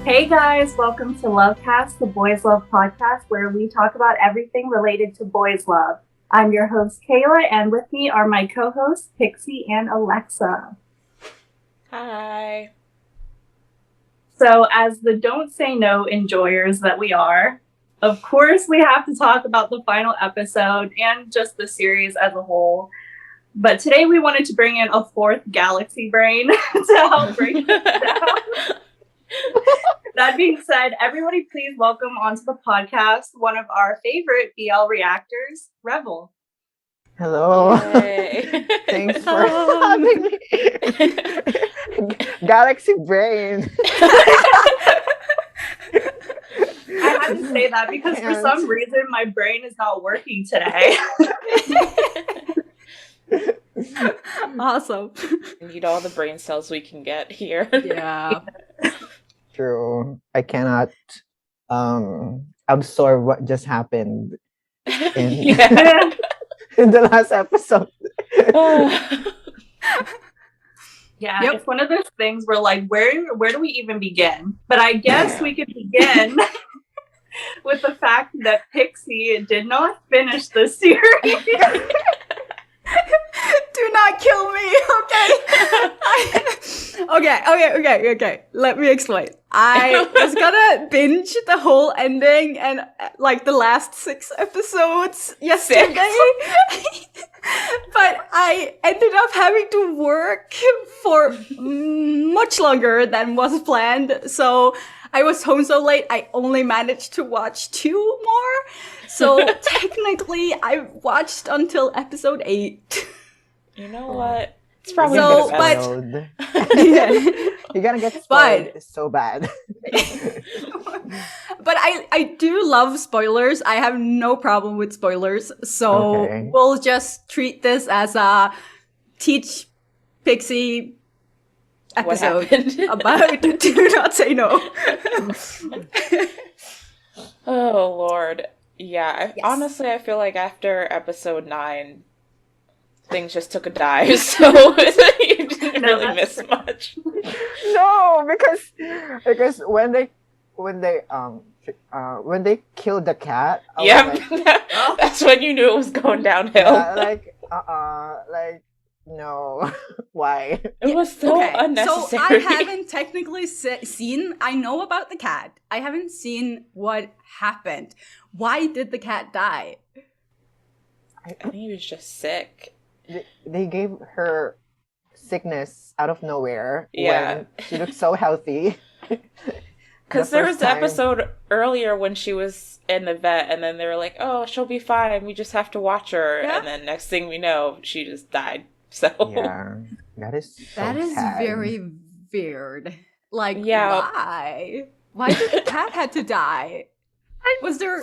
Hey guys, welcome to LoveCast, the Boys Love podcast, where we talk about everything related to boys love. I'm your host, Kayla, and with me are my co-hosts, Pixie and Alexa. Hi. So, as the Don't Say No enjoyers that we are, of course we have to talk about the final episode and just the series as a whole. But today we wanted to bring in a fourth galaxy brain to help break this down. That being said, everybody please welcome onto the podcast one of our favorite BL reactors, Revil. Hello. Thanks for having me. Galaxy Brain. I had to say that because for some reason my brain is not working today. Awesome. We need all the brain cells we can get here. Yeah. True. I cannot absorb what just happened in the last episode. Yeah, It's one of those things where like, where do we even begin? But I guess we could begin with the fact that Pixie did not finish the series. Do not kill me, okay? Okay. Let me explain. I was gonna binge the whole ending and like the last 6 episodes yesterday. But I ended up having to work for much longer than was planned. So I was home so late, I only managed to watch 2 more. So technically, I watched until episode 8. You know what? It's probably You're gonna get spoiled so bad. But I do love spoilers. I have no problem with spoilers. So we'll just treat this as a Teach Pixie episode about Do Not Say No. Oh, Lord. Yeah, honestly, I feel like after episode 9, things just took a dive, so you didn't really miss much. No, because when they killed the cat, that's when you knew it was going downhill. No, why? It was so unnecessary. So I haven't technically seen. I know about the cat. I haven't seen what happened. Why did the cat die? I think he was just sick. They gave her sickness out of nowhere. Yeah, when she looked so healthy. Because there was an episode earlier when she was in the vet, and then they were like, "Oh, she'll be fine. We just have to watch her." Yeah. And then next thing we know, she just died. So yeah, that is sad. Very weird. Like, why? Why did the cat have to die? Was there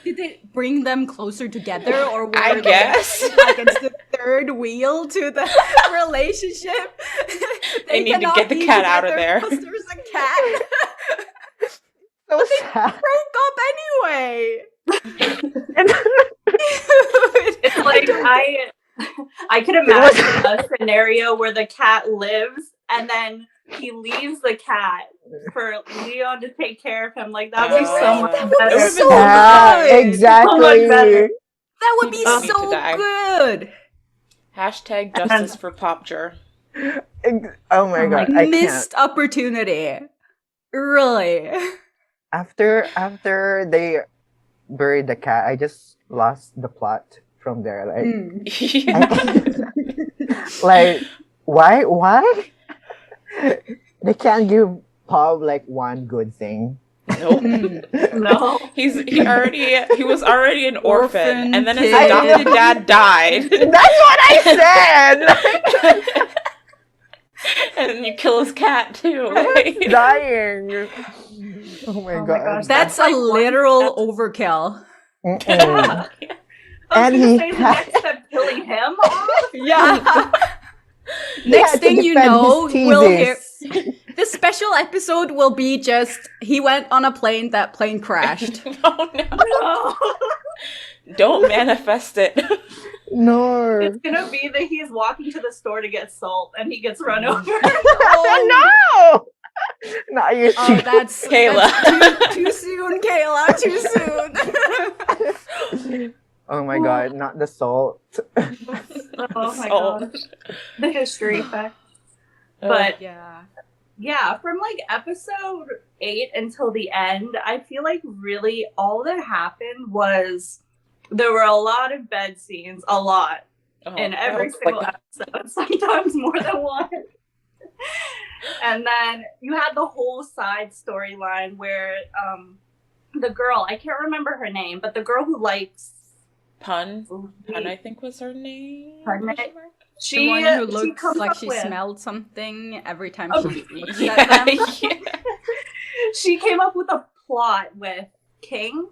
did it bring them closer together, or were I guess it's the third wheel to the relationship? They need to get the cat out of there. Because there's a cat. So but sad. They broke up anyway. It's like I could imagine a scenario where the cat lives and then he leaves the cat for Leon to take care of him. Like, that would be so much better. That would be so good. Exactly. So much better. That would be so good. Hashtag justice for Popger. Oh my god. I missed opportunity. Really. After they buried the cat, I just lost the plot from there. Like, why? They can't give Pop like one good thing. Nope. No. He was already an orphan, and then his adopted dad died. That's what I said. And then you kill his cat too. Dying. Oh my god. That's a literal overkill. Yeah. And he next step killing him off? Yeah. Next thing you know, we'll hear this special episode will be just he went on a plane, that plane crashed. Oh no. Don't manifest it. No. It's gonna be that he's walking to the store to get salt and he gets run over. Oh. Not you. Oh, that's Kayla. That's too soon, Kayla. Too soon. Oh my god, not the salt. Oh my Salt. god. The history effect. But Yeah. yeah, from like episode 8 until the end, I feel like really all that happened was there were a lot of bed scenes, a lot, in every single episode, sometimes more than one. And then you had the whole side storyline where the girl, I can't remember her name, but the girl who likes Pun, I think was her name. Pun. The one who looks like she smelled something every time she looks at them. She came up with a plot with King.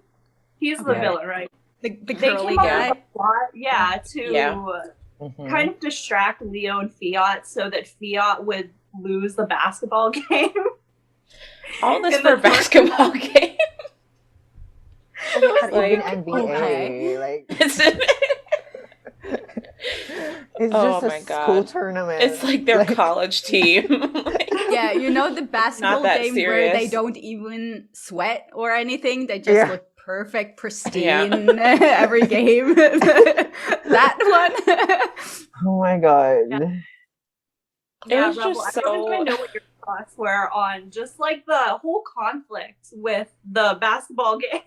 He's the villain, right? The curly guy. To kind of distract Leo and Fiat so that Fiat would lose the basketball game. All this for a basketball game. Not even NBA. Like it's just a school tournament. It's like their college team. Yeah, you know the basketball game where they don't even sweat or anything. They just look perfect, pristine every game. That one. Oh my god. Yeah, it was Revil, just I don't even know what your thoughts were on just like the whole conflict with the basketball game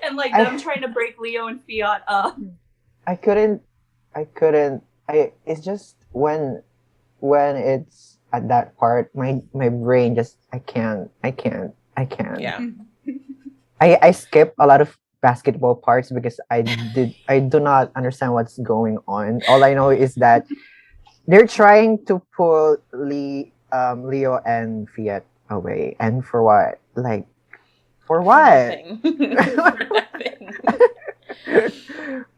and like them trying to break Leo and Fiat up. It's just when it's at that part, my brain just I can't. Yeah. I skip a lot of basketball parts because I do not understand what's going on. All I know is that they're trying to pull Leo and Fiat away, and for what? Like, for what?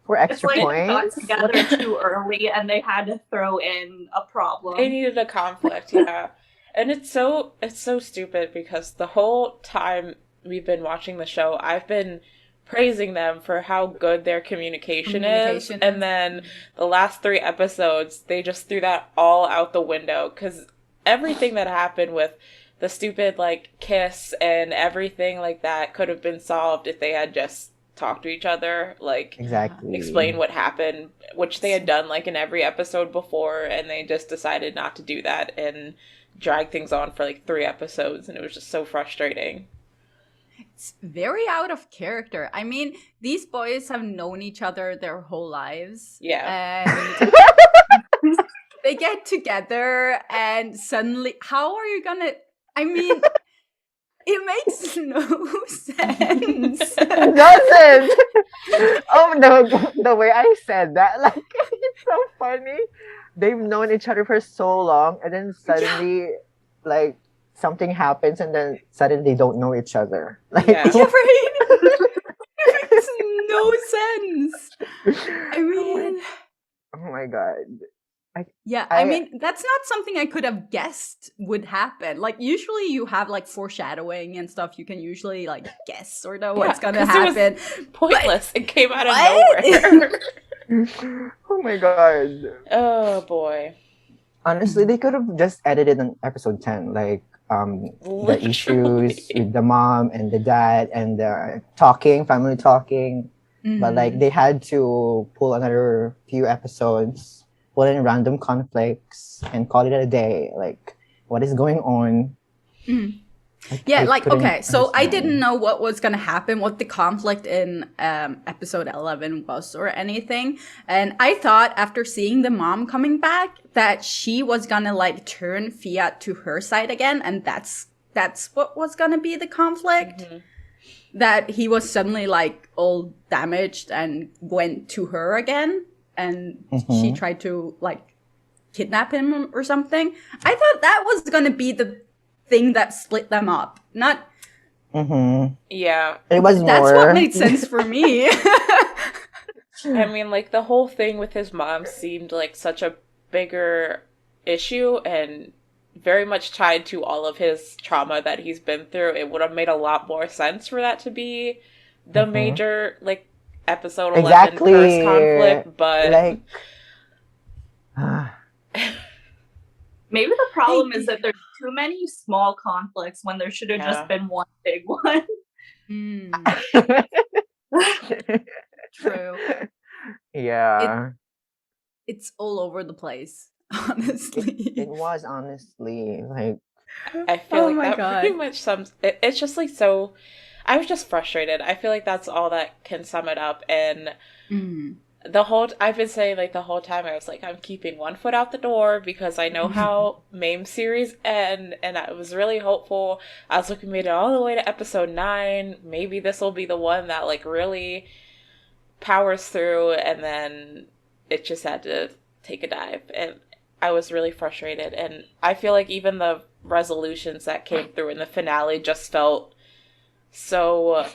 For extra points? They got together too early, and they had to throw in a problem. They needed a conflict, yeah. And it's so stupid because the whole time we've been watching the show, I've been praising them for how good their communication is. And then the last 3 episodes, they just threw that all out the window because everything that happened with the stupid, like, kiss and everything like that could have been solved if they had just talked to each other, like, explain what happened, which they had done, like, in every episode before, and they just decided not to do that and drag things on for, like, 3 episodes, and it was just so frustrating. It's very out of character. I mean, these boys have known each other their whole lives. Yeah. And they get together and suddenly, how are you gonna, I mean, it makes no sense. It doesn't. Oh no, the way I said that, like, it's so funny. They've known each other for so long, and then suddenly, like, something happens, and then suddenly they don't know each other. Like, right? It makes no sense. I mean, oh my god. I mean, that's not something I could have guessed would happen. Like, usually you have, like, foreshadowing and stuff. You can usually, like, guess sort of what's gonna happen. It was pointless. It came out of nowhere. Oh my god. Oh boy. Honestly, they could have just edited an episode 10, like, the issues with the mom and the dad and the family talking. But, like, they had to pull another few episodes, pull in random conflicts, and call it a day. Like, what is going on? Okay, so I didn't know what was gonna happen, what the conflict in episode 11 was or anything, and I thought after seeing the mom coming back that she was gonna, like, turn Fiat to her side again, and that's what was gonna be the conflict. That he was suddenly, like, all damaged and went to her again, and she tried to, like, kidnap him or something. I thought that was gonna be the thing that split them up, not. Yeah, it was more. That's what made sense for me. I mean, like, the whole thing with his mom seemed like such a bigger issue and very much tied to all of his trauma that he's been through. It would have made a lot more sense for that to be the major, like, episode 11 curse conflict, but like, maybe the problem is that they're too many small conflicts when there should have just been one big one. True. Yeah. It's all over the place, honestly. It was honestly like. I feel like that pretty much sums it. It's just like so. I was just frustrated. I feel like that's all that can sum it up. And I've been saying like the whole time, I was like, I'm keeping one foot out the door because I know how MAME series end, and I was really hopeful. I was looking made it all the way to episode 9. Maybe this will be the one that like really powers through, and then it just had to take a dive, and I was really frustrated. And I feel like even the resolutions that came through in the finale just felt so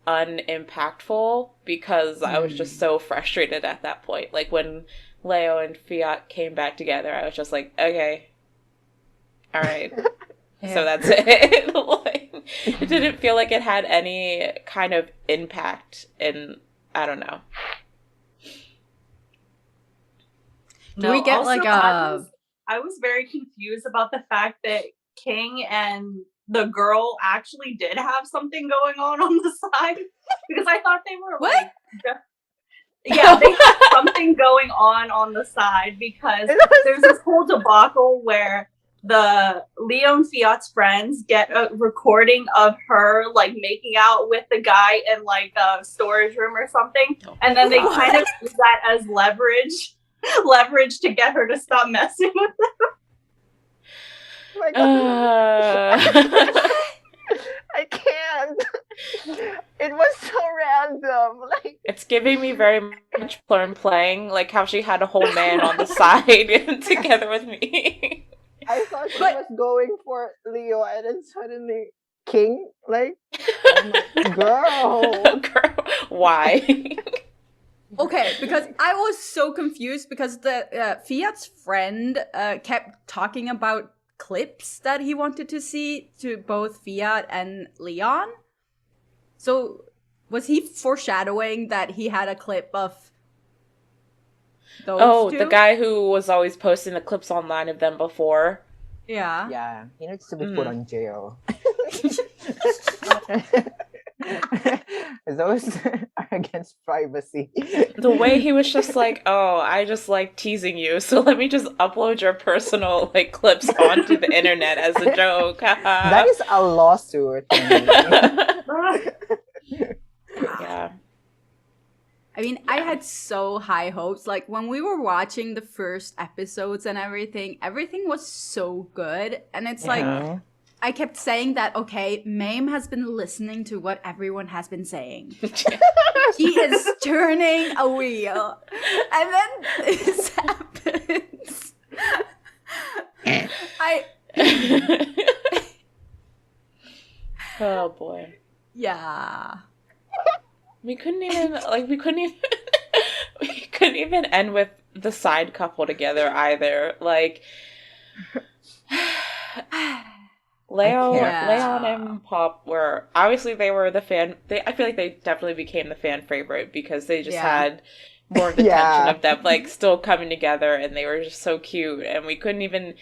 unimpactful because I was just so frustrated at that point. Like when Leo and Fiat came back together, I was just like, okay, all right. So that's it. Like, it didn't feel like it had any kind of impact in, I don't know. Do we get like a... I was very confused about the fact that King and the girl actually did have something going on the side, because I thought they were like, yeah, they had something going on the side, because there's this whole debacle where the Leo and Fiat's friends get a recording of her like making out with the guy in like a storage room or something, and then they kind of use that as leverage to get her to stop messing with them. My God. I can't. It was so random. Like, it's giving me very much Plum playing, like how she had a whole man on the side together with me. I thought she was going for Leo, and then suddenly King, like, oh my, girl, why? Okay, because I was so confused because the Fiat's friend kept talking about clips that he wanted to see to both Fiat and Leon. So was he foreshadowing that he had a clip of those two? The guy who was always posting the clips online of them before. Yeah. Yeah, he needs to be put on jail. Those are against privacy. The way he was just like, oh, I just like teasing you, so let me just upload your personal like clips onto the internet as a joke. That is a lawsuit. Yeah. I mean, I had so high hopes. Like, when we were watching the first episodes and everything was so good. And it's like, I kept saying that, okay, MAME has been listening to what everyone has been saying. He is turning a wheel. And then this happens. Oh, boy. Yeah. We couldn't even end with the side couple together either. Like, Leon and Pop were obviously they were the fan. I feel like they definitely became the fan favorite because they just had more of the tension of them like still coming together, and they were just so cute. And we couldn't even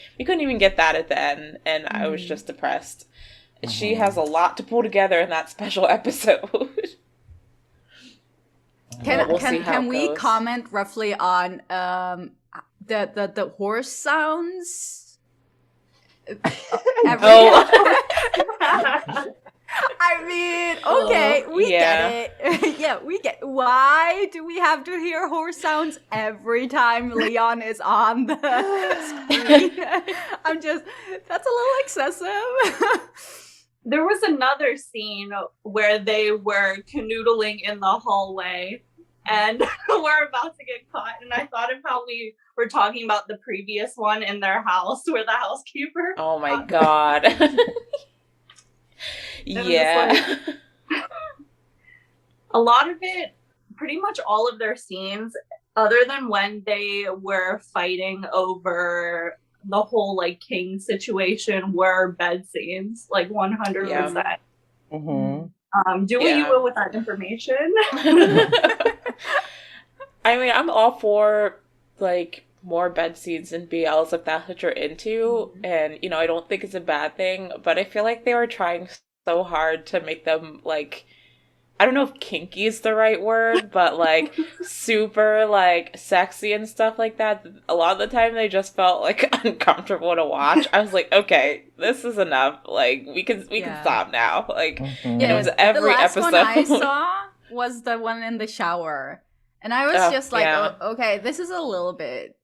get that at the end, and I was just depressed. She has a lot to pull together in that special episode. Can we comment roughly on the horse sounds? I mean, okay, we get it. Yeah, we get. Why do we have to hear horse sounds every time Leon is on the screen? That's a little excessive. There was another scene where they were canoodling in the hallway and we're about to get caught. And I thought of how we were talking about the previous one in their house where the housekeeper. Oh my God. Yeah. A lot of it, pretty much all of their scenes, other than when they were fighting over the whole like King situation, were bed scenes, like 100%. Yeah. Mm-hmm. Do what you will with that information. I mean, I'm all for like more bed scenes and BLs if that's what you're into. And, you know, I don't think it's a bad thing, but I feel like they were trying so hard to make them, like, I don't know if kinky is the right word, but, like, super, like, sexy and stuff like that. A lot of the time they just felt, like, uncomfortable to watch. I was like, okay, this is enough. Like, we can stop now. Like, and it was every the last episode. one I saw was the one in the shower. And I was just like, oh, okay, this is a little bit,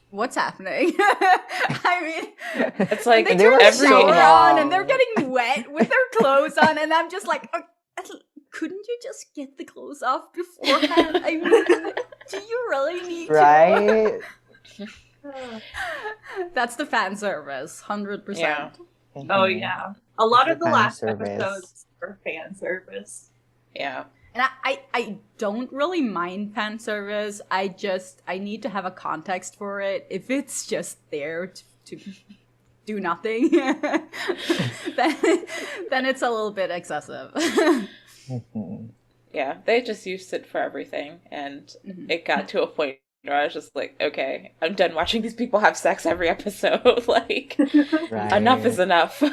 what's happening? I mean, it's like they turn the shower long. on and they're getting wet with their clothes on, and I'm just like, couldn't you just get the clothes off beforehand? I mean, do you really need right? to? That's the fan service, 100%. Yeah. Oh yeah, a lot It's of the fan last service. episodes were fan service. Yeah. And I don't really mind fan service. I need to have a context for it. If it's just there to do nothing, then it's a little bit excessive. Yeah, they just used it for everything, and it got to a point where I was just like, okay, I'm done watching these people have sex every episode. Like, Right. enough is enough. It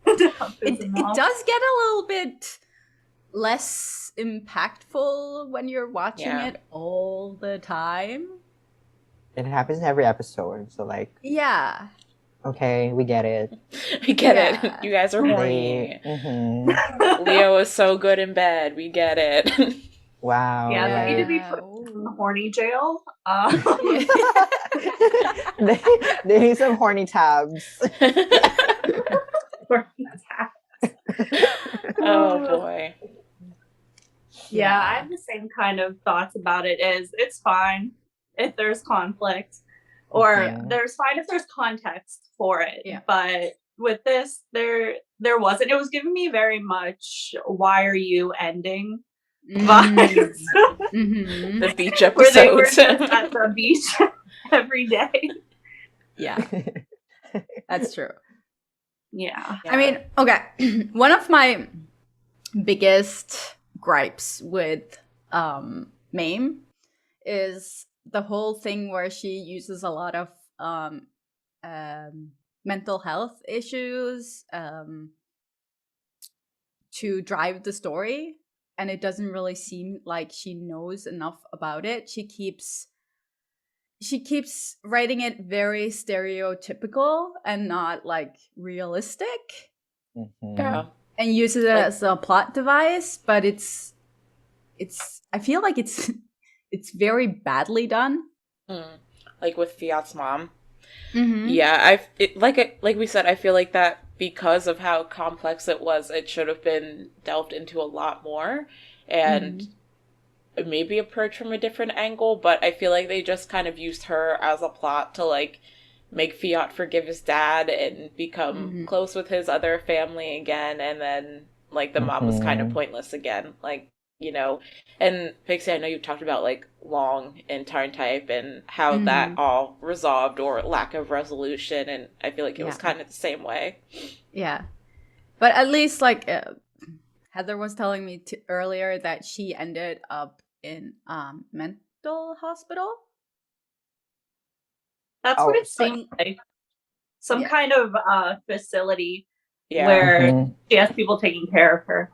does get a little bit less impactful when you're watching it all the time. It happens in every episode, so like, Yeah. okay, we get it. We get it. You guys are horny. Leo is so good in bed. We get it. Wow. Yeah, like, they need to be put in the horny jail. they need some horny tabs. Oh boy. Yeah, I have the same kind of thoughts about it. It's fine if there's conflict, or there's fine if there's context for it. Yeah. But with this, there wasn't. It was giving me very much "Why are you ending?" vibes. The beach Where they were episodes. just at the beach every day. Yeah. That's true. Yeah. I mean, okay. One of my biggest gripes with MAME is the whole thing where she uses a lot of mental health issues to drive the story, and it doesn't really seem like she knows enough about it. She keeps writing it very stereotypical and not like realistic. Yeah. And uses it as a plot device, but it's I feel like it's very badly done. Like with Fiat's mom. Yeah, like we said, I feel like that because of how complex it was, it should have been delved into a lot more and maybe approached from a different angle, but I feel like they just kind of used her as a plot to like make Fiat forgive his dad and become close with his other family again, and then like the mom was kind of pointless again, like, you know. And Pixie, I know you've talked about like Long and Tarn Type and how that all resolved or lack of resolution, and I feel like it was kind of the same way. Yeah, but at least like Heather was telling me earlier that she ended up in mental hospital. That's what it seemed like. Some kind of facility Yeah. where she has people taking care of her.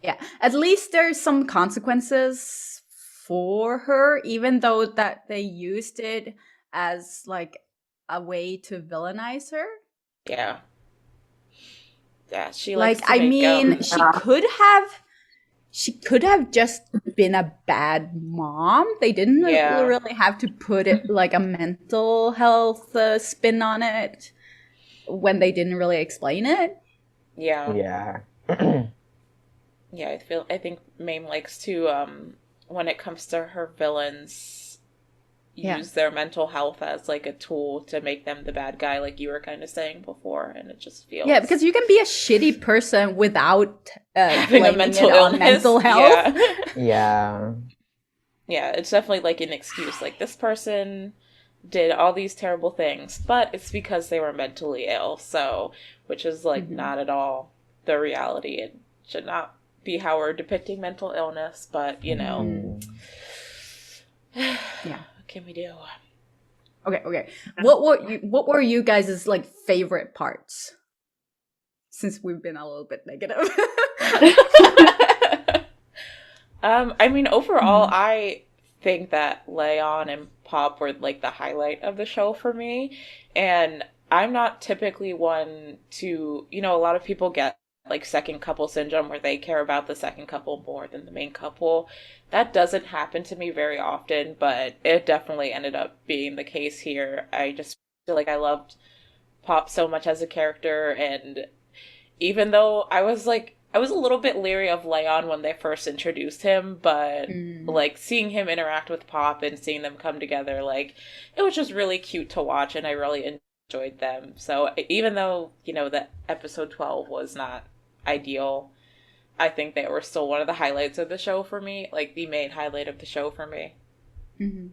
Yeah, at least there's some consequences for her, even though that they used it as like a way to villainize her. Yeah. Yeah, she Like, likes to I make, mean, she could have just been a bad mom. They didn't really have to put it like a mental health spin on it when they didn't really explain it. Yeah. Yeah, I think MAME likes to, when it comes to her villains, use their mental health as like a tool to make them the bad guy, like you were kind of saying before, and it just feels... Yeah, because you can be a shitty person without having a mental illness. Mental health. Yeah. Yeah, it's definitely like an excuse. Like, this person did all these terrible things, but it's because they were mentally ill, so, which is like not at all the reality. It should not be how we're depicting mental illness, but you know. Yeah. What can we do? Okay. What were you guys' like favorite parts? Since we've been a little bit negative. I mean, overall, I think that Leon and Pop were like the highlight of the show for me. And I'm not typically one to, a lot of people get like second couple syndrome where they care about the second couple more than the main couple. That doesn't happen to me very often, but it definitely ended up being the case here. I just feel like I loved Pop so much as a character, and even though I was a little bit leery of Leon when they first introduced him, but like seeing him interact with Pop and seeing them come together, like it was just really cute to watch, and I really enjoyed them. So even though, the episode 12 was not ideal, I think they were still one of the highlights of the show for me, like the main highlight of the show for me. Mm-hmm.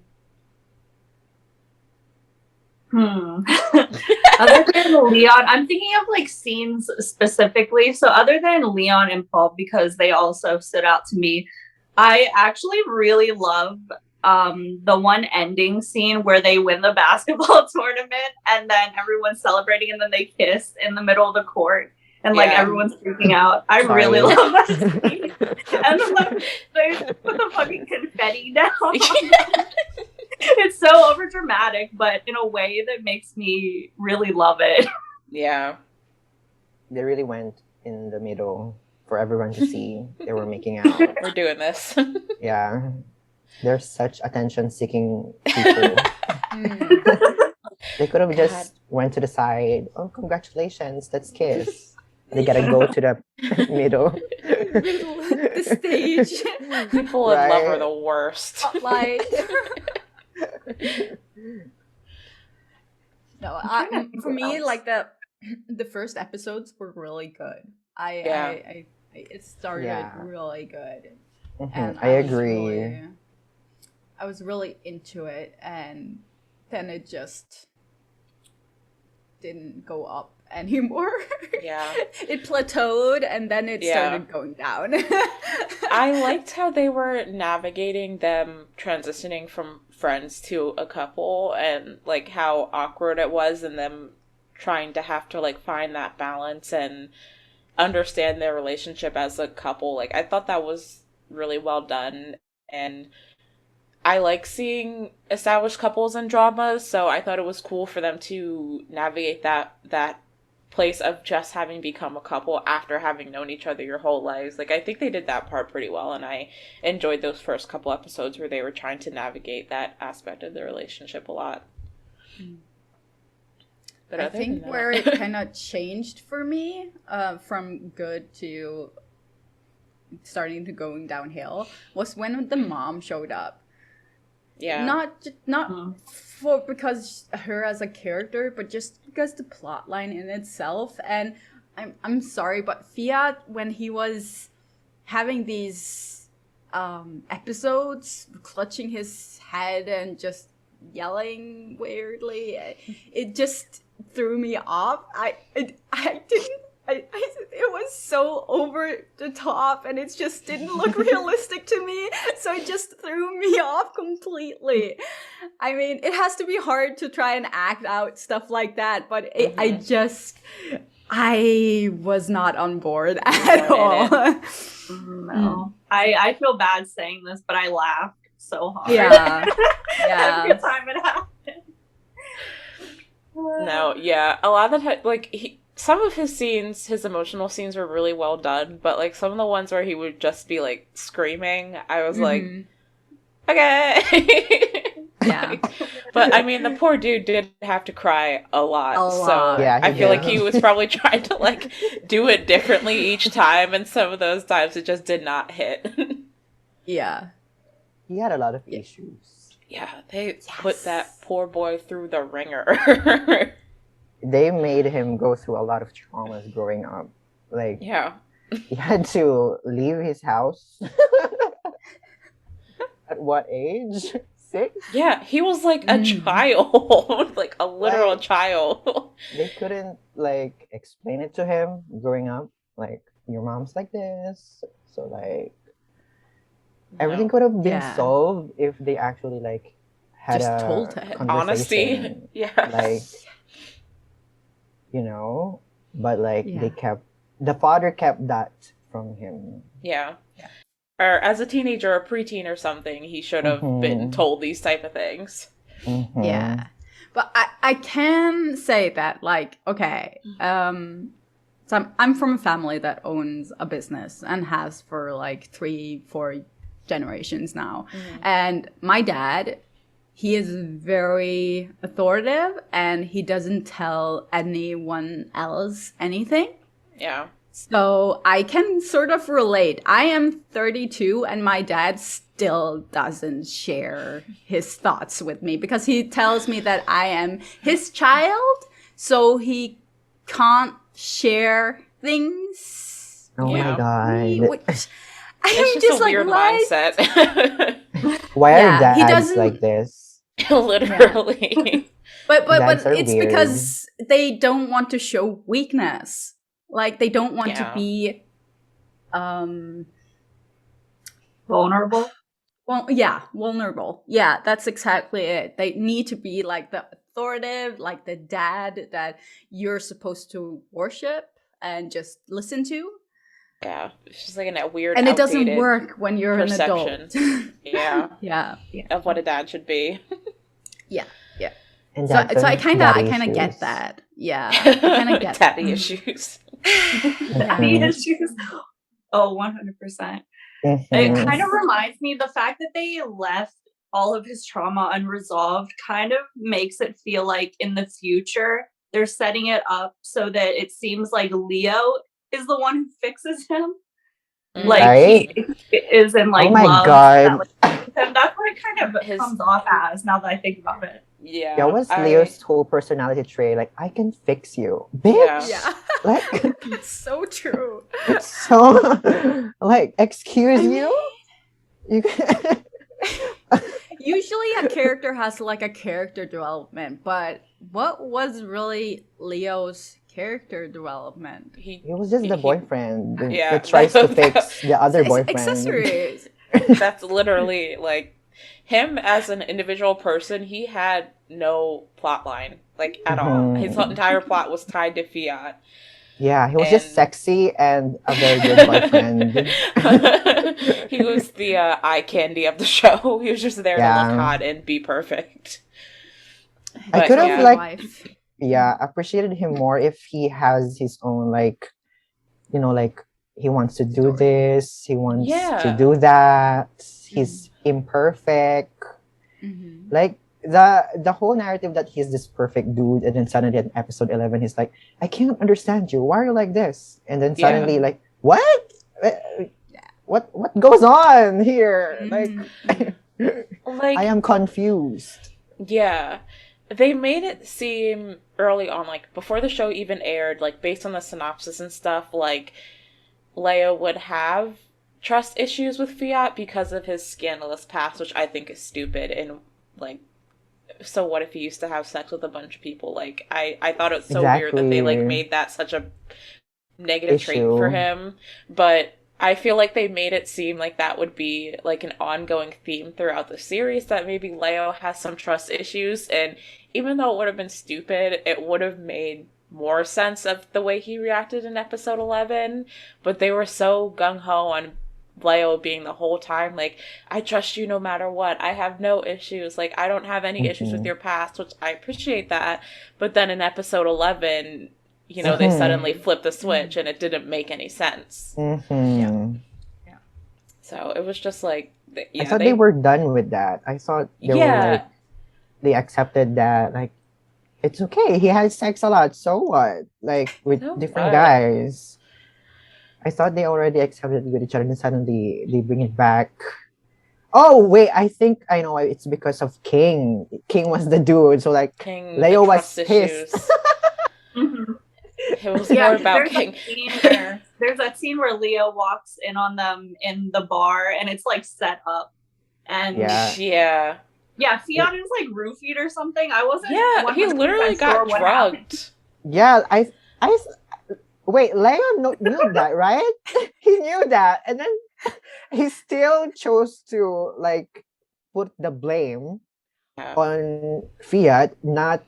Other than Leon, I'm thinking of like scenes specifically. So other than Leon and Paul, because they also stood out to me, I actually really love the one ending scene where they win the basketball tournament and then everyone's celebrating and then they kiss in the middle of the court and like everyone's freaking out. I really love that scene. And then they put the fucking confetti down. It's so over dramatic, but in a way that makes me really love it. Yeah. They really went in the middle for everyone to see. They were making out. We're doing this. Yeah. They're such attention-seeking people. They could have just went to the side. Oh, congratulations, let's kiss. They gotta go to the middle. The stage. People in love are the worst. Spotlight. No, for me, like the first episodes were really good. It started really good, and I agree. I was really into it, and then it just didn't go up anymore. Yeah. It plateaued and then it started going down. I liked how they were navigating them transitioning from friends to a couple, and like how awkward it was, and them trying to have to like find that balance and understand their relationship as a couple. Like I thought that was really well done, and I like seeing established couples in dramas, so I thought it was cool for them to navigate that place of just having become a couple after having known each other your whole lives. Like I think they did that part pretty well, and I enjoyed those first couple episodes where they were trying to navigate that aspect of the relationship a lot. But I think where it kind of changed for me, from good to starting to going downhill, was when the mom showed up. Yeah. Not for because her as a character, but just because the plot line in itself. And I'm sorry, but Fiat, when he was having these episodes, clutching his head and just yelling weirdly, it just threw me off. It was so over the top, and it just didn't look realistic to me, so it just threw me off completely. I mean, it has to be hard to try and act out stuff like that, but I was not on board at all. No. I feel bad saying this, but I laughed so hard. Yeah. Every time it happened. No, yeah. A lot of the time, like, some of his scenes, his emotional scenes were really well done, but, like, some of the ones where he would just be, like, screaming, I was like, okay. Yeah. But, I mean, the poor dude did have to cry a lot. So yeah, I feel like he was probably trying to, like, do it differently each time, and some of those times it just did not hit. Yeah. He had a lot of issues. Yeah, they put that poor boy through the ringer. They made him go through a lot of traumas growing up. Like, yeah. He had to leave his house. At what age? 6? Yeah, he was like a child, like a literal child. They couldn't like explain it to him growing up. Like, your mom's like this, so like everything could have been solved if they actually like had just a told him. Honesty. conversation, Yeah. like, you know, but like Yeah. the father kept that from him. Yeah. Or as a teenager or preteen or something, he should have been told these type of things. Yeah. But I can say that, like, okay, so I'm from a family that owns a business and has for like 3-4 generations now. And my dad, he is very authoritative and he doesn't tell anyone else anything. Yeah. So I can sort of relate. I am 32 and my dad still doesn't share his thoughts with me because he tells me that I am his child, so he can't share things. Oh Yeah. my god. Which It's I'm just a like, weird what? mindset. Why Yeah, are he dads doesn't- like this? Literally. But Dads are it's weird. because they don't want to show weakness. Like they don't want to Yeah. be Vulnerable. well, yeah, vulnerable. Yeah, that's exactly it. They need to be like the authoritative, like the dad that you're supposed to worship and just listen to. Yeah. It's just like a weird, And it doesn't outdated work when you're perception. an adult. Yeah. Yeah. Of what a dad should be. Yeah. Yeah. And So dads I have kind daddy of get issues. that. Yeah. I kind of get Daddy that. issues. Daddy Mhm. issues. Oh, 100%. Mhm. It kind of reminds me, the fact that they left all of his trauma unresolved kind of makes it feel like in the future they're setting it up so that it seems like Leo is the one who fixes him. Like Right? he is in like Oh my love. God. And that's what it kind of His- comes off as now that I think about it. Yeah. That was Leo's whole personality trait. Like, I can fix you, bitch. Yeah. Yeah. Like, It's so true. it's so like, excuse I you. You. Usually a character has like a character development, but what was really Leo's character development? He was just the boyfriend Yeah. that tries to fix the other boyfriend. Accessories. That's literally like him as an individual person. He had no plot line, like at all. His entire plot was tied to Fiat. Yeah, he was just sexy and a very good boyfriend. He was the eye candy of the show. He was just there to look hot and be perfect. I could have wife. appreciated him more if he has his own, like, you know, like he wants to do this, he wants to do that, he's imperfect. Like the whole narrative that he's this perfect dude, and then suddenly in episode 11 he's like, I can't understand you, why are you like this? And then suddenly like, what goes on here? Like I am confused. Yeah. They made it seem early on, like before the show even aired, like based on the synopsis and stuff, like Leo would have trust issues with Fiat because of his scandalous past, which I think is stupid. And like, so what if he used to have sex with a bunch of people? Like, I thought it was so weird that they like made that such a negative trait for him. But I feel like they made it seem like that would be like an ongoing theme throughout the series, that maybe Leo has some trust issues. And even though it would have been stupid, it would have made more sense of the way he reacted in episode 11. But they were so gung-ho on Leo being the whole time like, I trust you no matter what, I have no issues, like I don't have any issues with your past, which I appreciate that. But then in episode 11, you know, they suddenly flipped the switch and it didn't make any sense. So it was just like, I thought they were done with that. I thought they were like, they accepted that, like, it's okay, he has sex a lot, so what, like with different guys. I thought they already accepted with each other, and suddenly they bring it back. Oh wait, I think I know. It's because of King. King was the dude, so like Leo was pissed. It was more about King. There's that scene where Leo walks in on them in the bar, and it's like set up. And Fiat is like roofied or something. I wasn't. Yeah, he literally got drugged. Yeah, I wait, Leo knew that, right? He knew that, and then he still chose to like put the blame on Fiat, not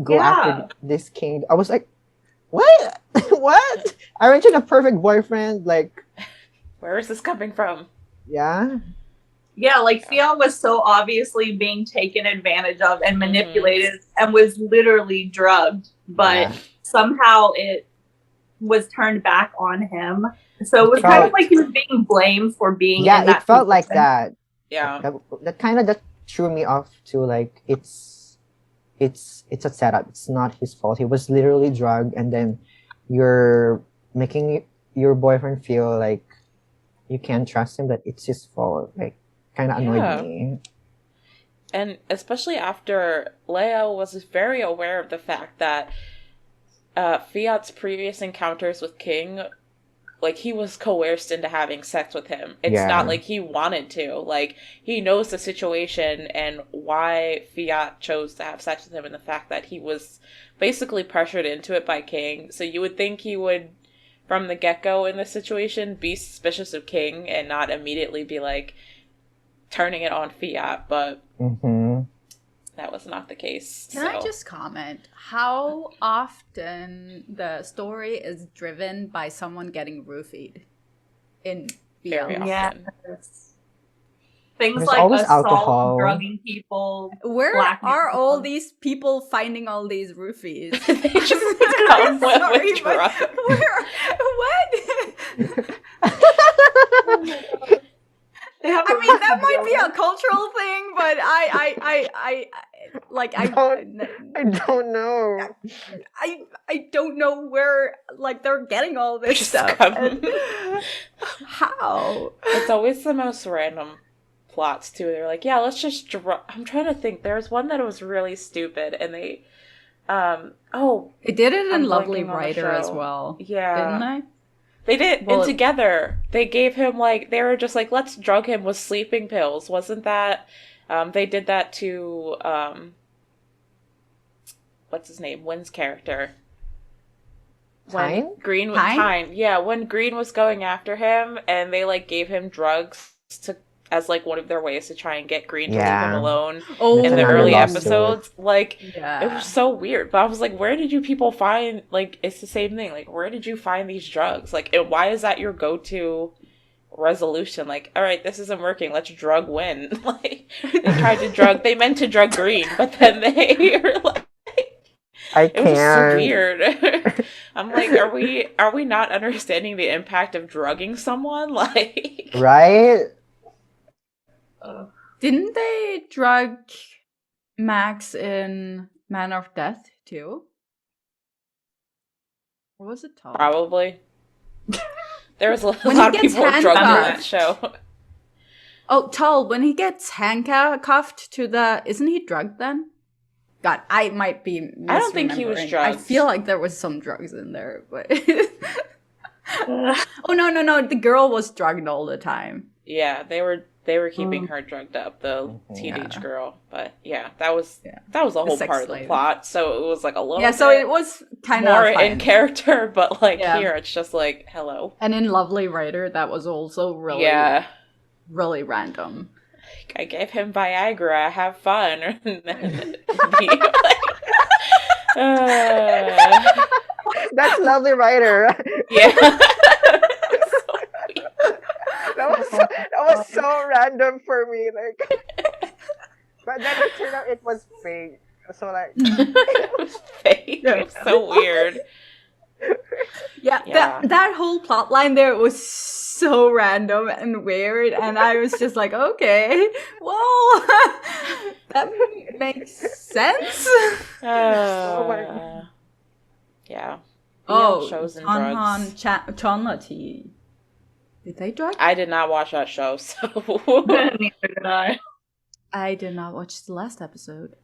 go Yeah. after this king. I was like, what? What? Aren't you the perfect boyfriend? Like, Where is this coming from? yeah. Yeah, like Fiat was so obviously being taken advantage of and manipulated and was literally drugged, but somehow it was turned back on him. So it was kind of like he was being blamed for being in that it felt like position. that. Yeah. That kind of threw me off to like it's a setup. It's not his fault. He was literally drugged, and then you're making your boyfriend feel like you can't trust him, that it's his fault. Like, kind of annoyed me. And especially after Leo was very aware of the fact that Fiat's previous encounters with King, like, he was coerced into having sex with him. It's not like he wanted to. Like, he knows the situation and why Fiat chose to have sex with him, and the fact that he was basically pressured into it by King. So you would think he would, from the get-go in this situation, be suspicious of King and not immediately be, like, turning it on Fiat, but that was not the case. Can I just comment how often the story is driven by someone getting roofied in BL? Yes. Things There's like always assault, alcohol. drugging people. Where blackmail are all people. these people finding all these roofies? They just come with drugs. What? I mean, that might be a cultural thing, but I don't know. I don't know where, like, they're getting all this Just stuff. come. How? It's always the most random plots too. They're like, yeah, let's just I'm trying to think. There's one that was really stupid, and they they did it in I'm Lovely blanking on the Writer as show. well. Yeah. Didn't they? They did. Well, and together they gave him, like, they were just like, let's drug him with sleeping pills. Wasn't that they did that to what's his name, Wynn's character, Tyne? Green Tyne? Tyne. Yeah, when Green was going after him, and they, like, gave him drugs to as, like, one of their ways to try and get Green to leave him alone in the early episodes. Like, it was so weird. But I was like, where did you people find, like, it's the same thing. Like, where did you find these drugs? Like, and why is that your go-to resolution? Like, all right, this isn't working. Let's drug Wynn. Like, they meant to drug Green, but then they were like, it was just so weird. I'm like, are we not understanding the impact of drugging someone? Like, right? Didn't they drug Max in Man of Death too? Or was it Tom? Probably. There was a lot of people drugged in that show. Oh, Tull, when he gets handcuffed to the... Isn't he drugged then? God, I might be misremembering. I don't think he was drugged. I feel like there was some drugs in there, but... Oh, no. The girl was drugged all the time. Yeah, they were keeping her drugged up, the teenage girl. But yeah, that was a whole part of the plot. So it was like a little so it was kind of more in character, but like here it's just like, hello. And in Lovely Writer, that was also really really random. I gave him Viagra, have fun. And then That's Lovely Writer. Yeah. That was so random for me, like. But then it turned out it was fake. So like, it was fake. It was so weird. Yeah. That whole plot line there was so random and weird, and I was just like, okay, well, that makes sense. Yeah. Shows and drugs. Chonlati. Did they drug? I did not watch that show, so Neither did I. I did not watch the last episode.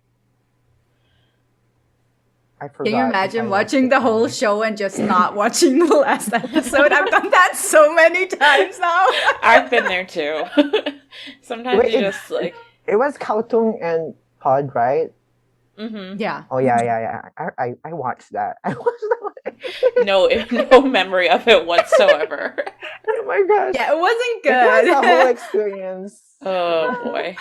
I forgot. Can you imagine watching the whole show and just not watching the last episode? I've done that so many times now. I've been there too. Sometimes you just like... It was Kautung and Pod, right? Mm-hmm. Yeah. Oh yeah. I watched that. No memory of it whatsoever. Oh my gosh. Yeah, it wasn't good. It was a whole experience. Oh boy.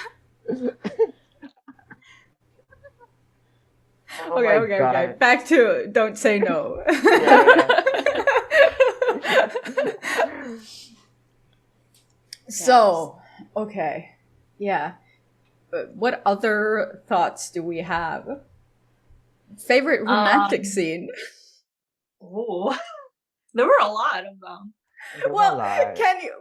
Oh my Okay. God. Back to Don't Say No. So, okay. Yeah. What other thoughts do we have? Favorite romantic scene? Ooh. There were a lot of them. There were a Well, lot. can you?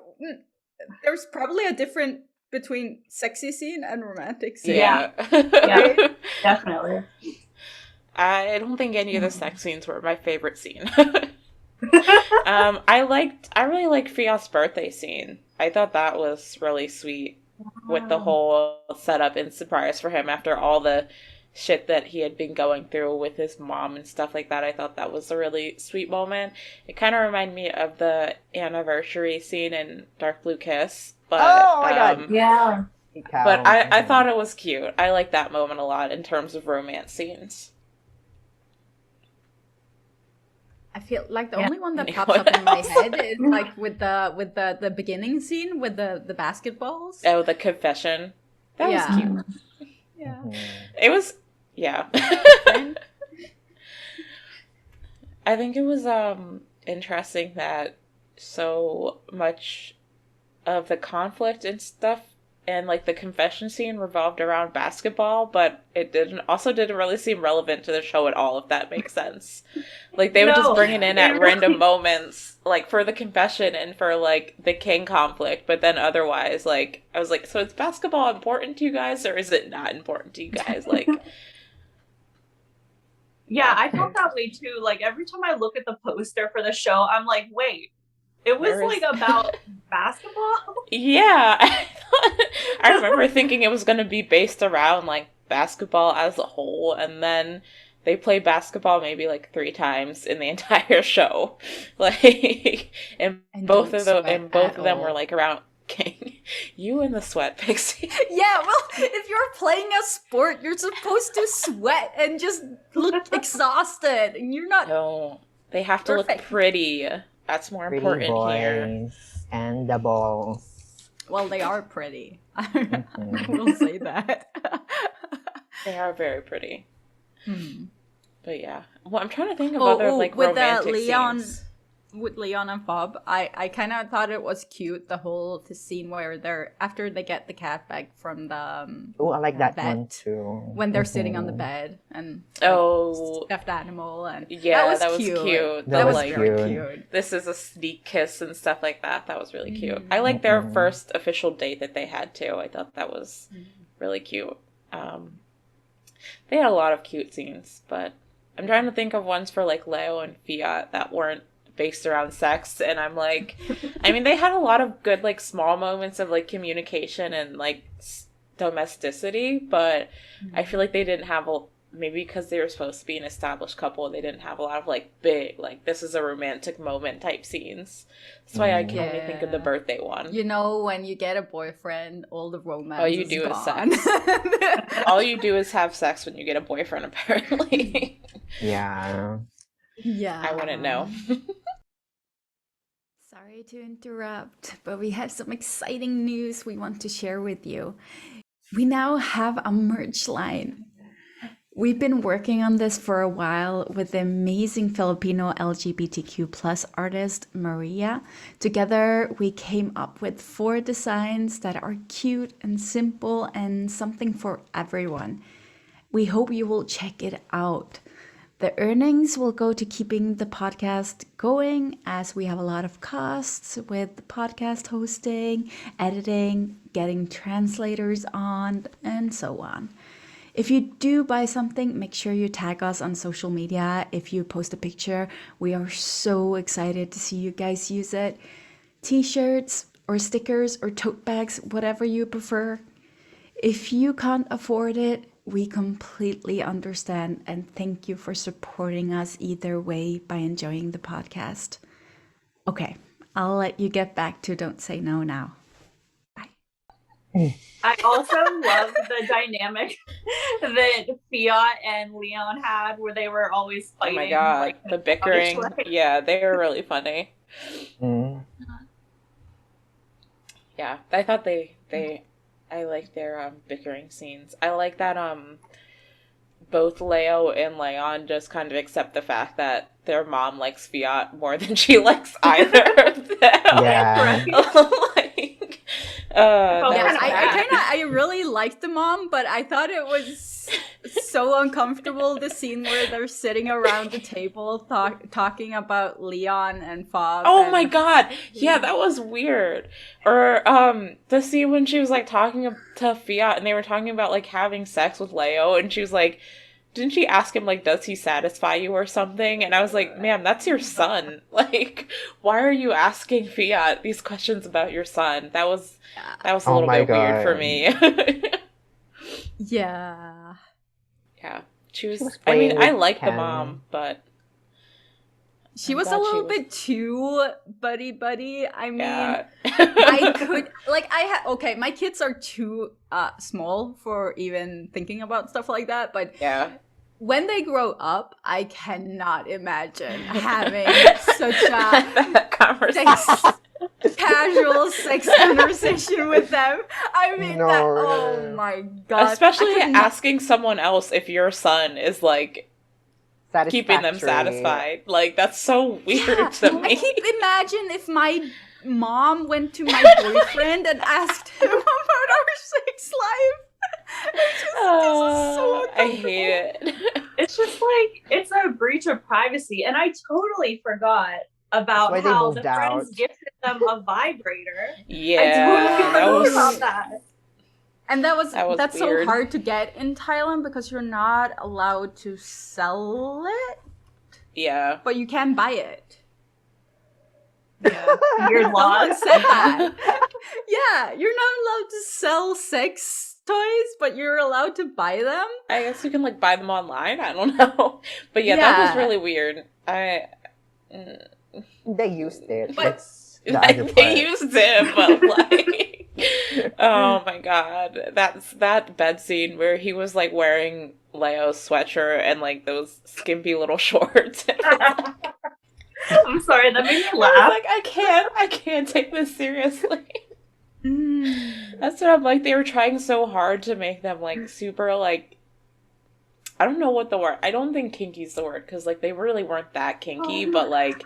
There's probably a difference between sexy scene and romantic scene. Yeah. Yeah. Definitely. I don't think any of the sex scenes were my favorite scene. I really liked Fiat's birthday scene. I thought that was really sweet with the whole setup and surprise for him after all the shit that he had been going through with his mom and stuff like that. I thought that was a really sweet moment. It kind of reminded me of the anniversary scene in Dark Blue Kiss, but Oh my God. Yeah. but I thought it was cute. I like that moment a lot in terms of romance scenes. I feel like the Yeah. only one that Anyone pops up in my else? head is like with the beginning scene with the basketballs. Oh, the confession. That was Yeah. cute. Yeah. It was, yeah. I think it was interesting that so much of the conflict and stuff and like the confession scene revolved around basketball, but it didn't really seem relevant to the show at all, if that makes sense. Like they would just bring it in at random moments, like for the confession and for like the king conflict, but then otherwise, like I was like, so is basketball important to you guys or is it not important to you guys? Like Yeah, I felt that way too. Like every time I look at the poster for the show, I'm like, wait, it was like about basketball? Yeah, I remember thinking it was going to be based around like basketball as a whole, and then they play basketball maybe like 3 times in the entire show, like, and both of them were like around King. You in the sweat, Pixie. Yeah, well, if you're playing a sport, you're supposed to sweat and just look exhausted, and you're not. No, they have to look pretty. That's more Pretty important boys here. and the balls. Well, they are pretty. I will say that. They are very pretty. Mm. But yeah, well, I'm trying to think of other like with romantic Leon, scenes. with Leon and Bob, I kind of thought it was cute, the whole scene where they're after they get the cat back from the Oh, I like that bed, one too. when they're sitting on the bed and stuffed animal, and yeah, that was cute. That was like cute. cute. this is a sneak kiss and stuff like that. That was really cute. I like their first official date that they had too. I thought that was really cute. They had a lot of cute scenes, but I'm trying to think of ones for like Leo and Fiat that weren't based around sex, and I'm like, I mean, they had a lot of good like small moments of like communication and like domesticity, but I feel like they didn't have maybe because they were supposed to be an established couple, they didn't have a lot of like big like this is a romantic moment type scenes. That's why I can only think of the birthday one. You know, when you get a boyfriend, all the romance All you is do is gone. sex. All you do is have sex when you get a boyfriend, apparently. Yeah. Yeah. I wouldn't know. Sorry to interrupt, but we have some exciting news we want to share with you. We now have a merch line. We've been working on this for a while with the amazing Filipino LGBTQ plus artist Maria. Together, we came up with 4 designs that are cute and simple and something for everyone. We hope you will check it out. The earnings will go to keeping the podcast going, as we have a lot of costs with podcast hosting, editing, getting translators on, and so on. If you do buy something, make sure you tag us on social media. If you post a picture, we are so excited to see you guys use it. T-shirts or stickers or tote bags, whatever you prefer. If you can't afford it, we completely understand, and thank you for supporting us either way by enjoying the podcast. Okay, I'll let you get back to Don't Say No now. I also love the dynamic that Fiat and Leon had, where they were always fighting. Oh my god, like, the bickering. Yeah, they were really funny. Yeah, I thought I liked their bickering scenes. I like that both Leo and Leon just kind of accept the fact that their mom likes Fiat more than she likes either of them. Yeah. Like, I really liked the mom, but I thought it was so uncomfortable, the scene where they're sitting around the table talking about Leon and Fob. Oh my god. Yeah, that was weird. Or the scene when she was like talking to Fiat and they were talking about like having sex with Leo and she was like, didn't she ask him like, does he satisfy you or something? And I was like, ma'am, that's your son. Like, why are you asking Fiat these questions about your son? That was a little bit weird for me. Yeah. Yeah. She was I mean, I like the mom, but she was a little bit too buddy. I mean, yeah. I could okay, my kids are too small for even thinking about stuff like that, but yeah. When they grow up, I cannot imagine having such a casual sex conversation with them. I mean, oh my god. Especially asking someone else if your son is like keeping them satisfied. Like, that's so weird to me. I keep imagine if my mom went to my boyfriend and asked him about our sex life. It's just so I hate it. It's just like, it's a breach of privacy. And I totally forgot about how the friends gifted them a vibrator. Yeah. I totally forgot about that. And that's weird. So hard to get in Thailand because you're not allowed to sell it. Yeah. But you can buy it. Yeah. You're lost. Said that. Yeah, you're not allowed to sell sex toys, but you're allowed to buy them. I guess you can like buy them online. I don't know. But yeah, that was really weird. They used it. But they used it, but like oh my god. That's that bed scene where he was like wearing Leo's sweatshirt and like those skimpy little shorts. I'm sorry, that made me laugh. I was like, I can't take this seriously. That's what I'm like. They were trying so hard to make them like super like, I don't know what the word. I don't think kinky's the word because like they really weren't that kinky, but like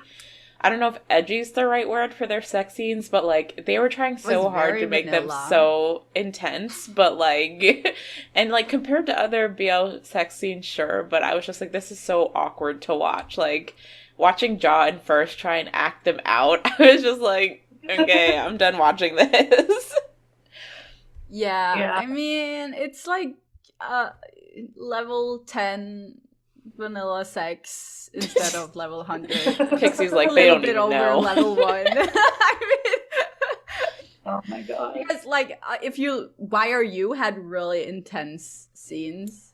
I don't know if edgy's the right word for their sex scenes, but like they were trying so hard to make them so intense, but like and like compared to other BL sex scenes, sure, but I was just like, this is so awkward to watch. Like watching Jaw and First try and act them out, I was just like, okay, I'm done watching this. Yeah, I mean, it's like level 10 vanilla sex instead of level 100. Pixie's like, they don't even know. A little bit over level 1. I mean, oh my god. Because, like, if you, Why Are You had really intense scenes.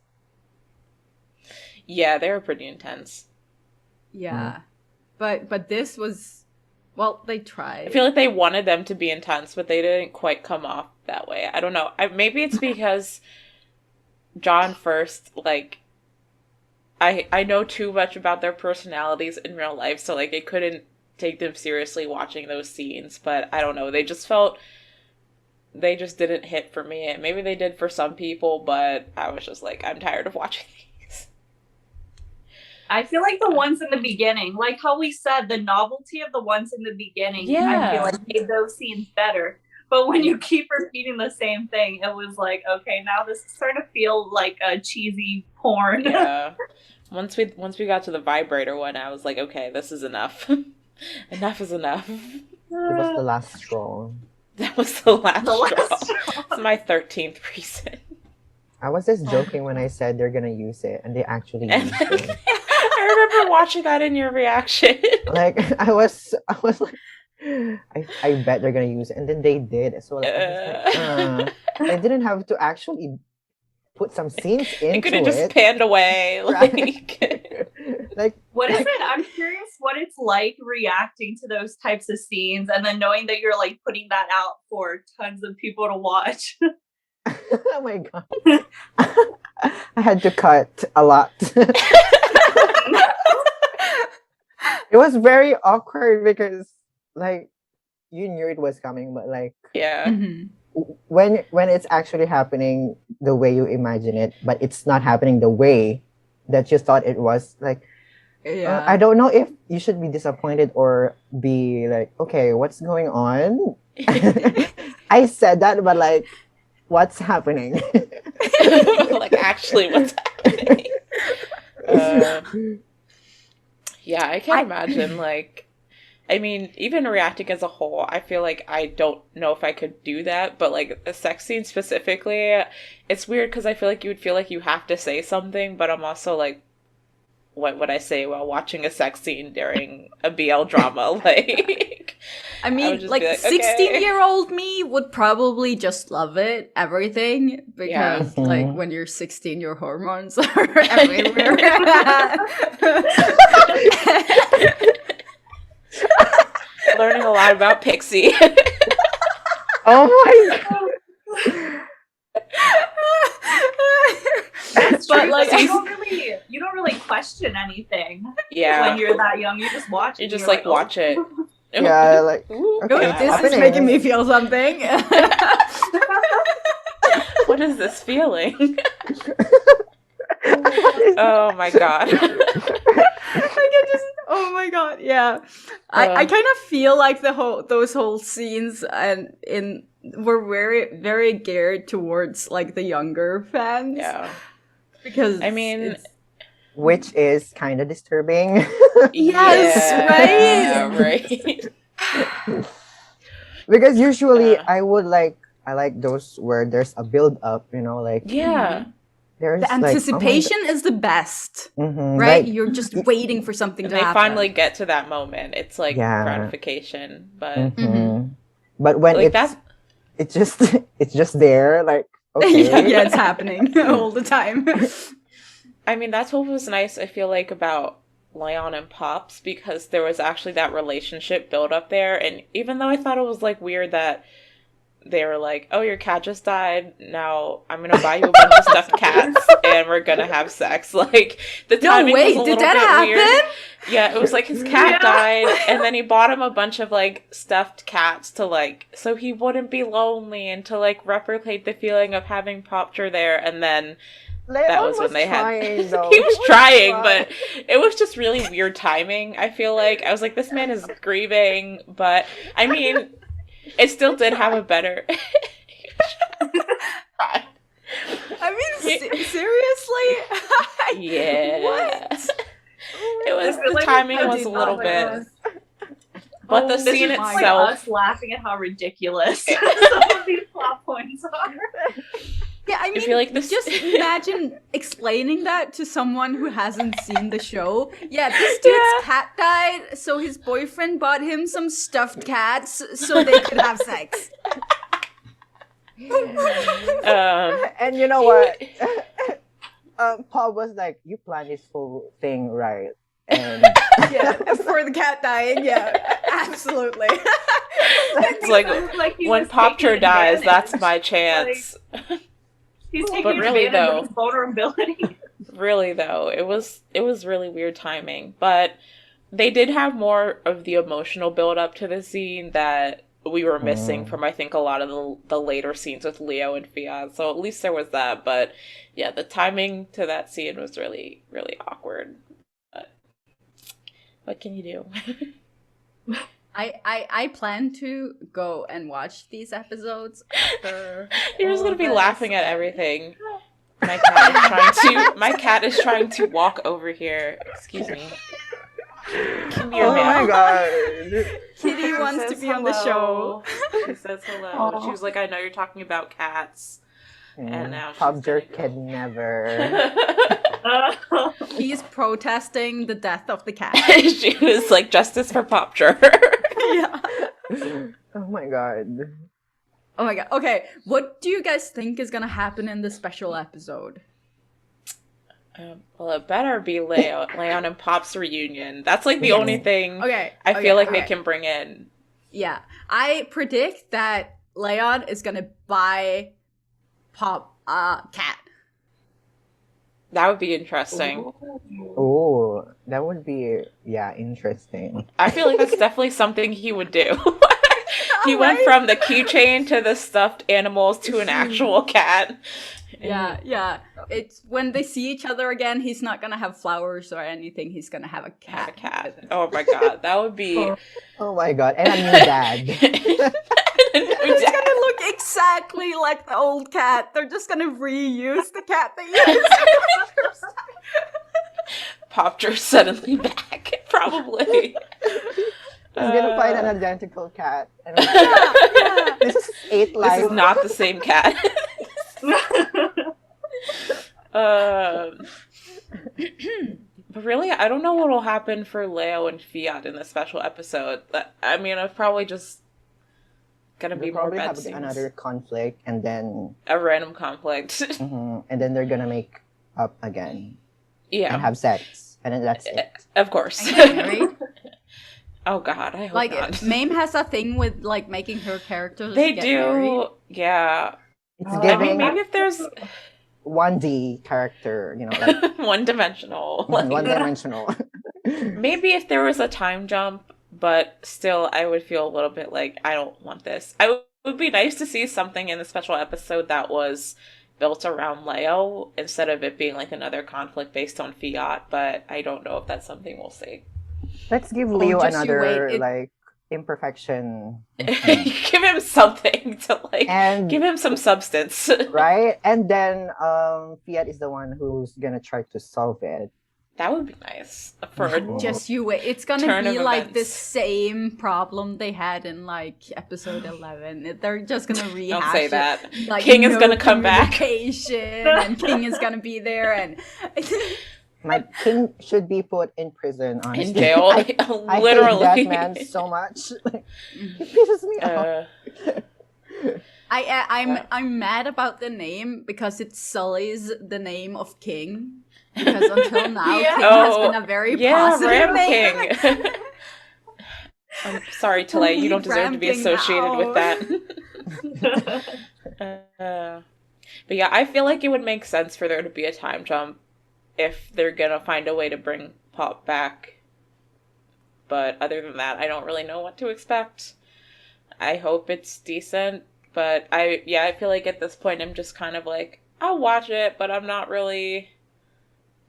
Yeah, they were pretty intense. Yeah. But this was, well, they tried. I feel like they wanted them to be intense, but they didn't quite come off that way. I don't know. Maybe it's because John First, like, I know too much about their personalities in real life, so, like, I couldn't take them seriously watching those scenes, but I don't know. They just didn't hit for me. And maybe they did for some people, but I was just like, I'm tired of watching these. I feel like the ones in the beginning, like how we said, the novelty of the ones in the beginning, I feel like made those scenes better. But when you keep repeating the same thing, it was like, okay, now this is starting to feel like a cheesy porn. Yeah. Once we got to the vibrator one, I was like, okay, this is enough. Enough is enough. It was the last straw. That was the last straw. It's my 13th reason. I was just joking when I said they're gonna use it, and they actually used it. I remember watching that in your reaction. Like I was like, I bet they're gonna use it, and then they did. So like, I was like, I didn't have to actually put some scenes into it. You could have just panned away, like. Like, what is it? I'm curious what it's like reacting to those types of scenes, and then knowing that you're like putting that out for tons of people to watch. Oh my god! I had to cut a lot. It was very awkward because, like, you knew it was coming, but like Yeah. when it's actually happening the way you imagine it, but it's not happening the way that you thought it was, like I don't know if you should be disappointed or be like, okay, what's going on? I said that, but like, what's happening? Like, actually, what's happening? Yeah, I can't imagine, like, I mean, even reacting as a whole, I feel like I don't know if I could do that, but like a sex scene specifically, it's weird because I feel like you would feel like you have to say something, but I'm also like, what would I say while watching a sex scene during a BL drama? Like, I mean, like, okay. 16-year-old me would probably just love it, everything, because, like, when you're 16, your hormones are everywhere. Learning a lot about Pixie. Oh my god. But like you don't really question anything. Yeah. When you're that young, you just watch it. You just like watch it. Yeah, like okay, this is making me feel something. What is this feeling? Oh my god. Oh my god, yeah. I kind of feel like those whole scenes were very, very geared towards like the younger fans. Yeah. Because I mean, which is kind of disturbing. Yes, right. Because usually I like those where there's a build up, you know, like there's the anticipation is the best, right? Like, you're just waiting for something to happen. They finally get to that moment. It's like gratification, but but when like it's just there, like okay. yeah, it's happening all the time. I mean, that's what was nice, I feel like, about Leon and Pops, because there was actually that relationship build up there. And even though I thought it was like weird that they were like, oh, your cat just died, now I'm gonna buy you a bunch of stuffed cats and we're gonna have sex. Like, the timing was a little bit weird. Yeah, it was like his cat died and then he bought him a bunch of like stuffed cats to like, so he wouldn't be lonely and to like replicate the feeling of having Popture there. And then that was when they trying, had he was trying, but it was just really weird timing. I feel like I was like, this man is grieving, but I mean, it still did have a better I mean, seriously? Yeah. What? It was, the timing was a little bit, but the scene itself, like us laughing at how ridiculous some of these plot points are. Yeah, I mean, I feel like just imagine explaining that to someone who hasn't seen the show. Yeah, this dude's cat died, so his boyfriend bought him some stuffed cats so they could have sex. And you know what? Paul was like, you planned this whole thing right. And yeah, for the cat dying, yeah, absolutely. It's like when Popture dies, that's my chance. Like, he's taking advantage of his vulnerability. Really though, it was really weird timing, but they did have more of the emotional build up to the scene that we were missing from, I think, a lot of the later scenes with Leo and Fiat. So at least there was that, but yeah, the timing to that scene was really, really awkward. But what can you do? I plan to go and watch these episodes after. You're just gonna be laughing at everything. My cat is trying to walk over here. Excuse me. Give me your mail. my god. Kitty wants to be on the show. She says hello. Aww. She was like, I know you're talking about cats. And now Popture can never. He's protesting the death of the cat. She was like, justice for Popture. Yeah. Oh my god. Oh my god. Okay, what do you guys think is gonna happen in the special episode? Well, it better be Leon and Pop's reunion. That's like the only thing I feel like they can bring in. Yeah. I predict that Leon is gonna buy Pop cat. That would be interesting. Oh, that would be interesting. I feel like that's definitely something he would do. He went from the keychain to the stuffed animals to an actual cat. Yeah. It's when they see each other again, he's not gonna have flowers or anything. He's gonna have a cat. Have a cat. Oh my god, that would be. Oh my god, and a new dad. It's gonna look exactly like the old cat. They're just gonna reuse the cat they used. Popter's suddenly back, probably. He's gonna find an identical cat. And this is 8 lives. This is not the same cat. But really, I don't know what will happen for Leo and Fiat in this special episode. I mean, it's probably just gonna be more probably bed have scenes. another conflict, and then A random conflict. and then they're gonna make up again Yeah, and have sex, and then that's it. of course. And get married. Oh god, I hope Like not. MAME has a thing with like making her characters They get do, married. yeah. It's I giving mean, maybe if there's 1D character, like one-dimensional. one-dimensional. Maybe if there was a time jump, but still, I would feel a little bit like, I don't want this. It would be nice to see something in the special episode that was built around Leo, instead of it being like another conflict based on Fiat, but I don't know if that's something we'll see. Let's give Leo just you another wait. like imperfection. Give him something to like, And give him some substance. right? And then Fiat is the one who's gonna try to solve it. That would be nice. For a Just you wait. It's gonna Turn be of like the events. same problem they had in like episode 11. They're just gonna rehash Don't say it. that. Like, King is no gonna come back. communication, and King is gonna be there, and My king should be put in prison, honestly. In jail. I Literally. hate that man so much. He pisses me off. I'm mad about the name because it sullies the name of King. Because until now, Yeah. King has been a very positive Ram name. King. I'm sorry, Tale, you don't deserve to be Ram King associated now. with that. But yeah, I feel like it would make sense for there to be a time jump if they're gonna find a way to bring Pop back. But other than that, I don't really know what to expect. I hope it's decent, but I feel like at this point I'm just kind of like, I'll watch it, but I'm not really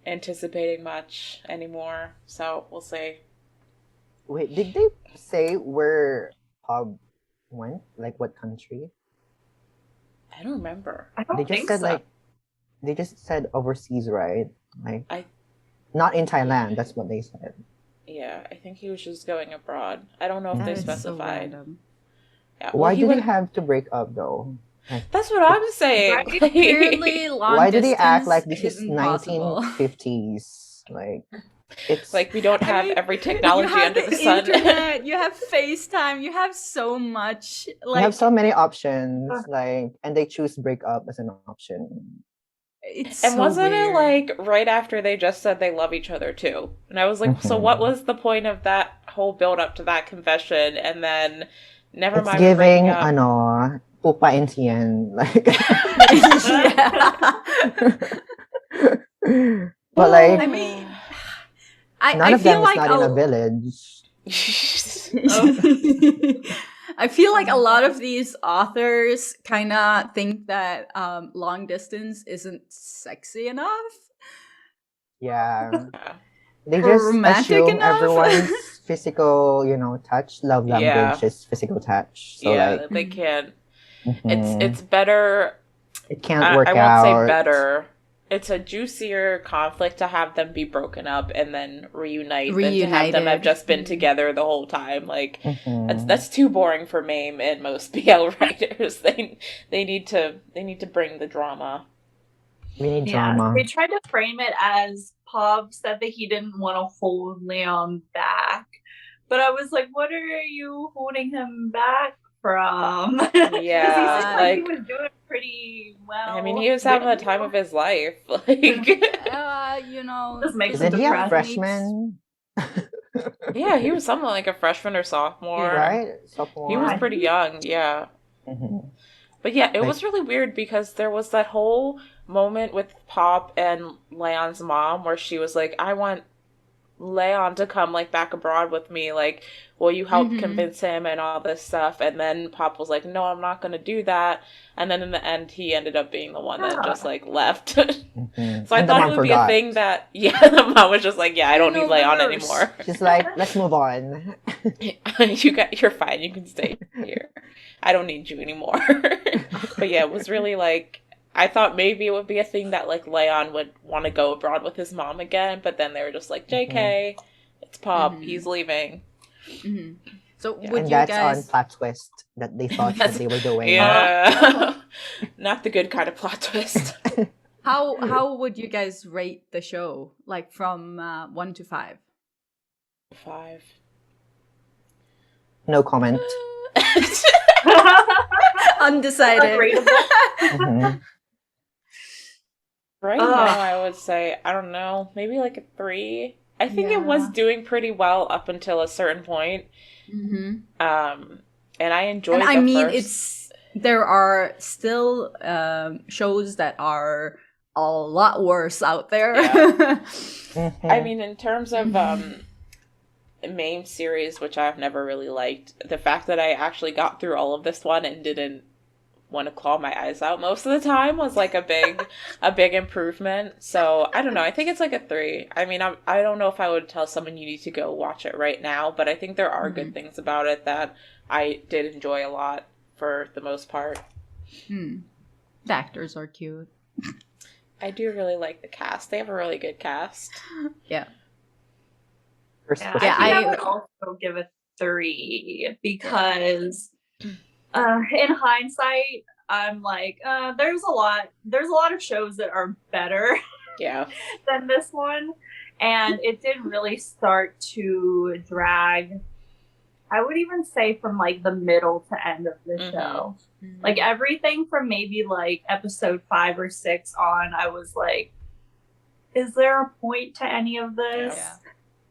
anticipating much anymore. So we'll see. Wait, did they say where Pub went? Like what country? I don't remember. I don't They just think said so. they just said overseas, right? Like I- not in Thailand. That's what they said. Yeah, I think he was just going abroad. I don't know if That they is so specified. random. Yeah, Why he did they went- have to break up though? That's what I'm saying. Right? Apparently, long Why do they act distance like this is isn't possible. 1950s? Like it's Like we don't have I mean, every technology you have under the sun. internet, you have FaceTime, you have so much. they Like have so many options, like, and they choose break up as an option. it's And so wasn't weird. it like right after they just said they love each other too? And I was like, so Mhm. what was the point of that whole build up to that confession? And then never It's mind we're giving breaking up. ano, pupa and tiyan, like. Yeah. But like I mean, I none of feel them is like not in a village. I feel like a lot of these authors kind of think that long distance isn't sexy enough. Yeah. Yeah. They just Romantic assume enough? everyone's physical, touch, love language Yeah. is physical touch. So Yeah, like they can. mhm, It's better. it can't work I won't out. say better. It's a juicier conflict to have them be broken up and then reunite than to have them have Reunited. just been together the whole time. Like Mhm. that's too boring for MAME and most BL writers. They need to bring the drama. We need Yeah, drama. they tried to frame it as Pov said that he didn't want to hold Leon back. But I was like, what are you holding him back from? 'Cause he Yeah, seemed like he like- was doing pretty well. I mean, he was having the time of his life. Like, Just makes Isn't him he a depressed. freshman? yeah, he was something like a freshman or sophomore. Right? Sophomore. He was pretty young, yeah. Mhm. But yeah, it Like- was really weird because there was that whole moment with Pop and Leon's mom where she was like, I want Leon to come like back abroad with me, like, will you help convince him and all this stuff? And then Pop was like, no, I'm not gonna do that. And then in the end, he ended up being the one that just like left. So I thought it would be a thing that the mom was just like, yeah, I don't need Leon anymore. She's like, let's move on. You're fine, you can stay here. I don't need you anymore. But yeah, it was really like, I thought maybe it would be a thing that like Leon would want to go abroad with his mom again, but then they were just like, JK, it's Pop, he's leaving. So would and you that's guys... on plot twist that they thought that they were doing. Yeah. Not the good kind of plot twist. How would you guys rate the show, like from 1 to 5? 5. No comment. Undecided. Right now, I would say, I don't know, maybe like a 3. I think it was doing pretty well up until a certain point. And I enjoyed there are still shows that are a lot worse out there. Yeah. I mean, in terms of MAME series, which I've never really liked, the fact that I actually got through all of this one and didn't want to claw my eyes out most of the time was like a big improvement. So I don't know, I think it's like a 3. I mean, I don't know if I would tell someone you need to go watch it right now, but I think there are good things about it that I did enjoy a lot for the most part. The actors are cute. I do really like the cast. They have a really good cast. I would also give it 3 because in hindsight, I'm like, there's a lot of shows that are better than this one. And it did really start to drag, I would even say from like the middle to end of the show. Like everything from maybe like episode 5 or 6 on, I was like, is there a point to any of this? Yeah.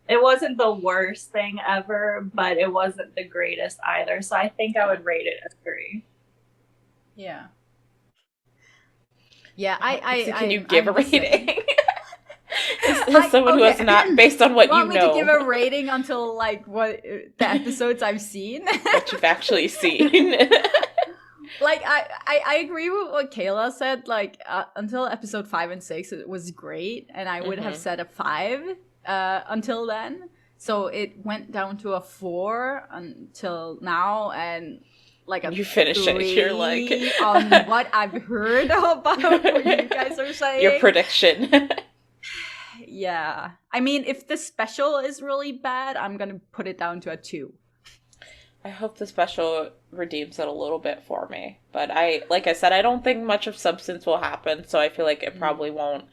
It wasn't the worst thing ever, but it wasn't the greatest either. So I think I would rate it a 3. Yeah. Yeah, Can you give a rating? As someone who has not, based on what you know. Want me to give a rating until like what the episodes I've seen? What you've actually seen. Like I agree with what Kayla said. Like until episode 5 and 6, it was great, and I would have said a 5. Until then, so it went down to a 4 until now, and like a you finish 3 it, you're like on what I've heard about what you guys are saying. Your prediction. Yeah, I mean, if the special is really bad, I'm gonna put it down to a 2. I hope the special redeems it a little bit for me, but like I said, I don't think much of substance will happen, so I feel like it probably won't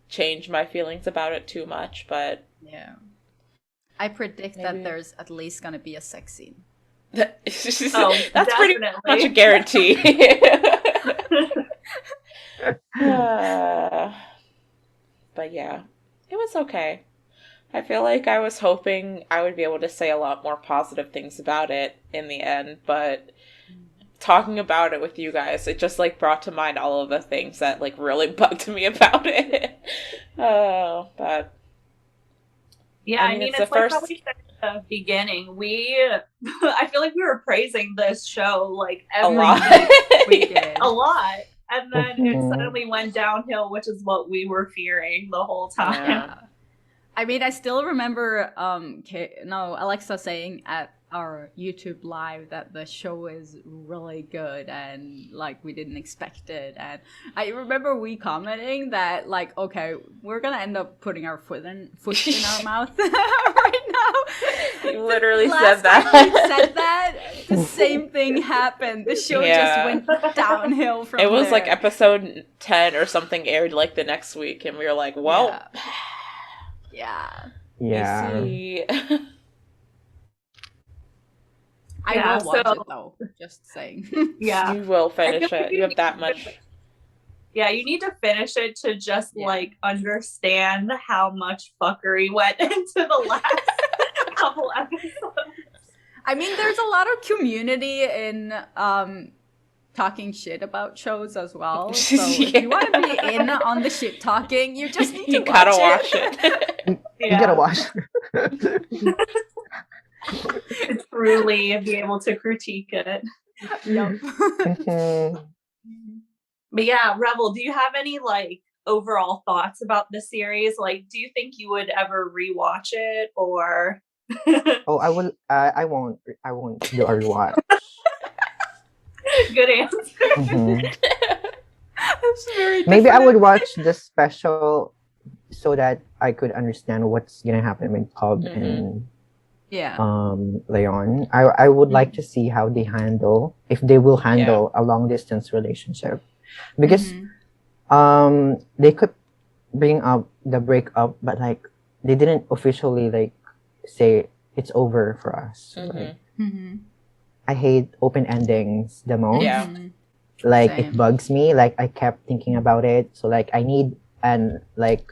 change my feelings about it too much, but yeah, I predict that there's at least gonna be a sex scene. That's pretty much a guarantee. But yeah, it was okay. I feel like I was hoping I would be able to say a lot more positive things about it in the end, but talking about it with you guys, it just like brought to mind all of the things that like really bugged me about it. But yeah, I mean it's like how we said at the beginning. I feel like we were praising this show like every week we did a lot, and then it suddenly went downhill, which is what we were fearing the whole time. Yeah. I mean, I still remember Alexa saying at our YouTube live that the show is really good and like we didn't expect it, and I remember we commenting that like, okay, we're gonna end up putting our foot in our mouth right now. You literally said that. Said that the same thing happened. The show just went downhill from it was there. Like episode 10 or something aired like the next week, and we were like, well, yeah. You see. I will watch it though, just saying. Yeah. You will finish it. You have that much. Yeah, you need to finish it to just like understand how much fuckery went into the last couple episodes. I mean, there's a lot of community in talking shit about shows as well. So if you want to be in on the shit talking, you just need to watch it. You gotta watch. To truly be able to critique it. Yep. But yeah, Revil, do you have any like overall thoughts about the series? Like, do you think you would ever rewatch it, or? Oh, I will. I won't. I won't do a rewatch. Good answer. That's very Maybe I different. would watch the special so that I could understand what's gonna happen with Cobb and Yeah. Leon. I would like to see how they handle, if they will handle a long distance relationship, because they could bring up the breakup, but like they didn't officially like say it's over for us. Like, I hate open endings the most. Yeah. Like Same. it bugs me. Like I kept thinking about it. So like I need an like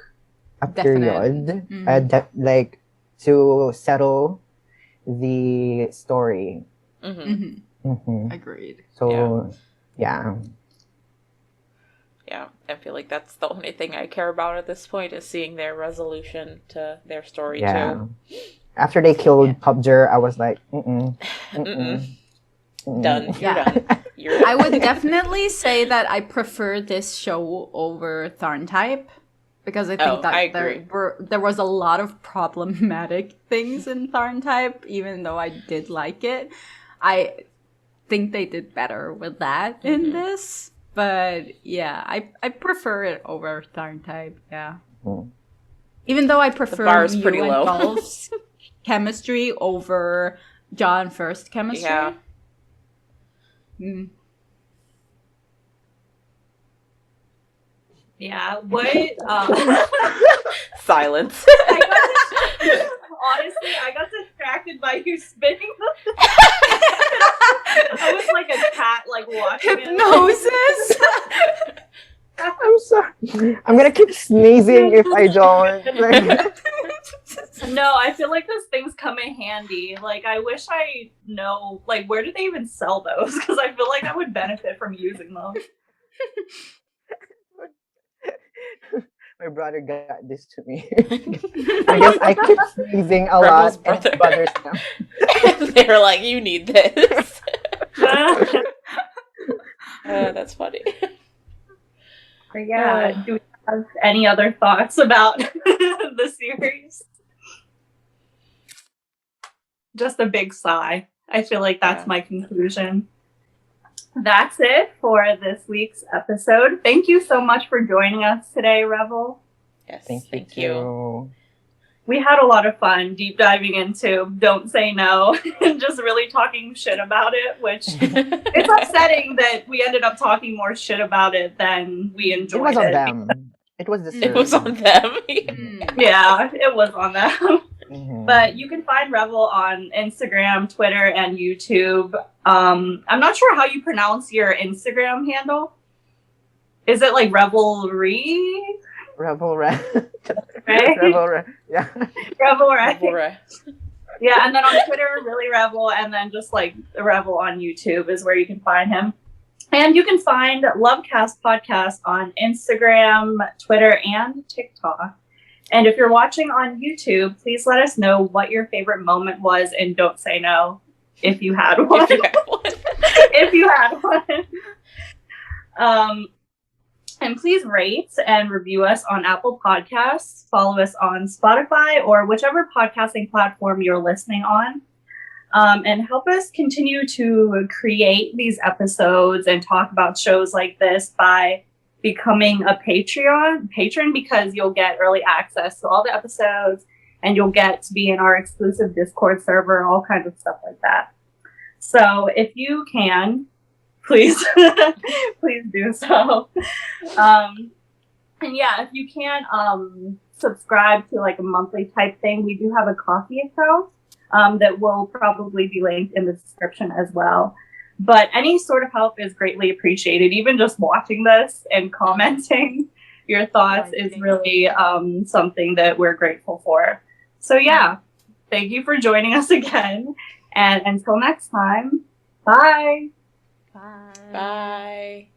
a Definite. period, like to settle the story. Agreed. So yeah. Yeah, I feel like that's the only thing I care about at this point, is seeing their resolution to their story too. After they killed Pubger, I was like, Done. You're done. You're I would definitely say that I prefer this show over Tharn Type, because I think I that agree. there was a lot of problematic things in Tharn Type, even though I did like it. I think they did better with that in this. But yeah, I prefer it over Tharn Type, yeah. Even though I prefer bar is Mew pretty and low. Dolph's chemistry over John First chemistry. Yeah. Yeah. What? Silence. Honestly, I got distracted by you spinning the I was like a cat, like watching Hypnosis. I'm sorry. I'm gonna keep sneezing if I don't. Like, No, I feel like those things come in handy. Like, I wish I know, like, where do they even sell those? Because I feel like I would benefit from using them. my brother got this to me. I guess I keep sneezing a Revil's lot. brother. And brothers now. They're like, you need this. That's funny. But yeah, do we have any other thoughts about the series? Just a big sigh. I feel like that's my conclusion. That's it for this week's episode. Thank you so much for joining us today, Revil. Yes, Thank you. We had a lot of fun deep diving into Don't Say No and just really talking shit about it, which it's upsetting that we ended up talking more shit about it than we enjoyed it. It was on them. It was the series. It was on them. Yeah, it was on them. But you can find Revil on Instagram, Twitter, and YouTube. I'm not sure how you pronounce your Instagram handle. Is it like Revelry? Revil, Right? yeah. Revil, right? Bora. Yeah, and then on Twitter, really Revil, and then just like Revil on YouTube is where you can find him. And you can find LoveCast Podcast on Instagram, Twitter, and TikTok. And if you're watching on YouTube, please let us know what your favorite moment was in Don't Say No, if you had one. If you had one. If you had one. And please rate and review us on Apple Podcasts. Follow us on Spotify or whichever podcasting platform you're listening on. And help us continue to create these episodes and talk about shows like this by becoming a patron, because you'll get early access to all the episodes and you'll get to be in our exclusive Discord server, all kinds of stuff like that. So if you can, please, please do so. And yeah, if you can subscribe to like a monthly type thing, we do have a coffee account that will probably be linked in the description as well. But any sort of help is greatly appreciated. Even just watching this and commenting your thoughts is really something that we're grateful for. So yeah, thank you for joining us again. And until next time, bye. Bye.